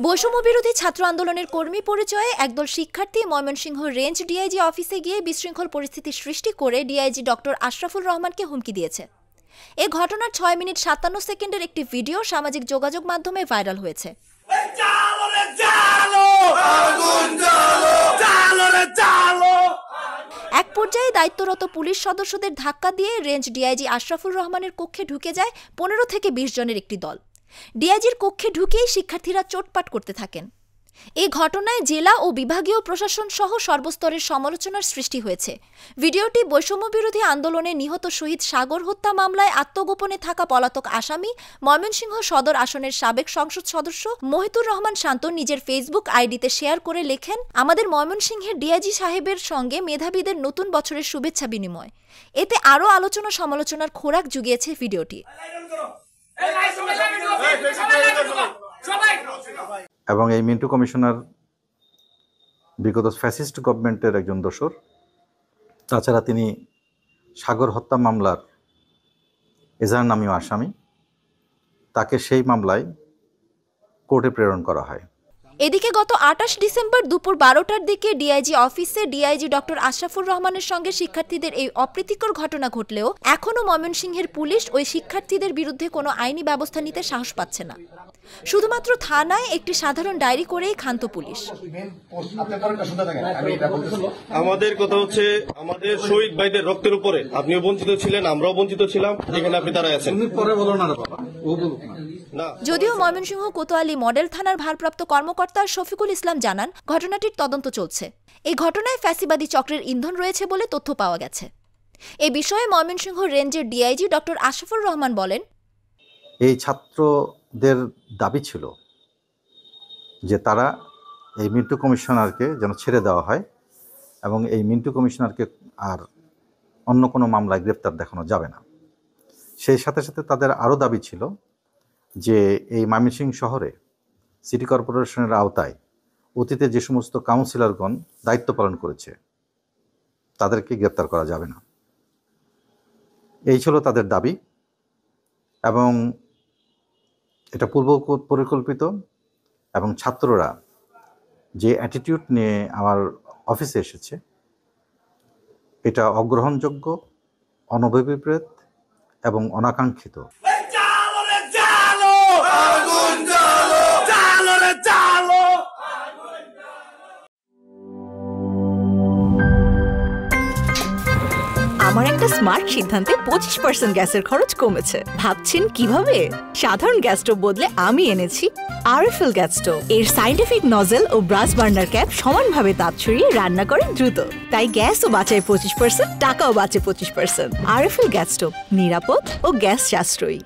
বৈষম্য বিরোধী ছাত্র আন্দোলনের কর্মী পরিচয়ে একদল শিক্ষার্থী ময়মনসিংহ রেঞ্জ ডিআইজি অফিসে গিয়ে বিশৃঙ্খল পরিস্থিতি সৃষ্টি করে ডিআইজি ডক্টর আশরাফুল রহমানকে হুমকি দিয়েছে। এ ঘটনার 6 মিনিট 57 সেকেন্ডের একটি ভিডিও সামাজিক যোগাযোগ মাধ্যমে ভাইরাল হয়েছে। এক পর্যায়ে দায়িত্বরত পুলিশ সদস্যদের ধাক্কা দিয়ে রেঞ্জ ডিআইজি আশরাফুল রহমানের কক্ষে ঢুকে যায় 15 থেকে 20 জনের একটি দল। ডিআইজির কক্ষে ঢুকেই শিক্ষার্থীরা চোটপাট করতে থাকেন। এই ঘটনায় জেলা ও বিভাগীয় প্রশাসন সহ সর্বস্তরের সমালোচনার সৃষ্টি হয়েছে। ভিডিওটি বৈষম্য বিরোধী আন্দোলনে নিহত শহীদ সাগর হত্যা মামলায় আত্মগোপনে থাকা পলাতক আসামি ময়মনসিংহ সদর আসনের সাবেক সংসদ সদস্য মহিতুর রহমান শান্ত নিজের ফেসবুক আইডিতে শেয়ার করে লেখেন, আমাদের ময়মনসিংহের ডিআইজি সাহেবের সঙ্গে মেধাবীদের নতুন বছরের শুভেচ্ছা বিনিময়। এতে আরও আলোচনা সমালোচনার খোরাক জুগিয়েছে ভিডিওটি। এবং এই মিন্টু কমিশনার বিগত ফ্যাসিস্ট গভর্নমেন্টের একজন দোসর। তাছাড়া তিনি সাগর হত্যা মামলার এজাহার নামীয় আসামি। তাকে সেই মামলায় কোর্টে প্রেরণ করা হয়। এদিকে গত 28 ডিসেম্বর দুপুর 12টার দিকে ডিআইজি অফিসে ডিআইজি ডক্টর আশরাফুল রহমানের সঙ্গে শিক্ষার্থীদের এই অপ্রীতিকর ঘটনা ঘটলেও এখনও ময়মনসিংহের পুলিশ ওই শিক্ষার্থীদের বিরুদ্ধে কোনো আইনি ব্যবস্থা নিতে সাহস পাচ্ছে না। শুধুমাত্র থানায় একটি সাধারণ ডায়েরি করেই ক্ষান্ত পুলিশ। আমাদের কথা হচ্ছে, আমাদের শহীদ ভাইদের রক্তের উপরে আপনিও বঞ্চিত ছিলেন, আমরাও বঞ্চিত ছিলাম, এখানে আপনি দাঁড়ায় আছেন। যদিও ময়মনসিংহ কোতোয়ালি মডেল থানার ভারপ্রাপ্ত কর্মকর্তা শফিকুল ইসলাম জানান, ঘটনাটির তদন্ত চলছে। এই ঘটনায় ফ্যাসিবাদী চক্রের ইন্ধন রয়েছে বলে তথ্য পাওয়া গেছে। এ বিষয়ে ময়মনসিংহ রেঞ্জের ডিআইজি ডক্টর আশরাফুল রহমান বলেন, এই ছাত্রদের দাবি ছিল যে তারা এই মিন্টু কমিশনারকে যেন ছেড়ে দেওয়া হয় এবং এই মিন্টু কমিশনারকে আর অন্য কোনো মামলায় গ্রেপ্তার দেখানো যাবে না। সেই সাথে সাথে তাদের আরও দাবি ছিল যে এই ময়মনসিংহ শহরে সিটি কর্পোরেশনের আওতায় অতীতে যে সমস্ত কাউন্সিলরগণ দায়িত্ব পালন করেছে তাদেরকে গ্রেপ্তার করা যাবে না। এই ছিল তাদের দাবি এবং এটা পূর্ব পরিকল্পিত। এবং ছাত্ররা যে অ্যাটিটিউড নিয়ে আমার অফিসে এসেছে এটা অগ্রহণযোগ্য, অনভিপ্রেত এবং অনাকাঙ্ক্ষিত। আমার একটা স্মার্ট সিদ্ধান্তে 25% গ্যাসের খরচ কমেছে। ভাবছেন কিভাবে? সাধারণ গ্যাস স্টোভ বদলে আমি এনেছি আরএফএল গ্যাস স্টোভ। এর সাইন্টিফিক নজল ও ব্রাস বার্নার ক্যাপ সমানভাবে তাপ ছড়িয়ে রান্না করে দ্রুত। তাই গ্যাসও বাঁচায় 25%, টাকাও বাঁচে 25%। আরএফএল গ্যাস স্টোভ নিরাপদ ও গ্যাস সাশ্রয়ী।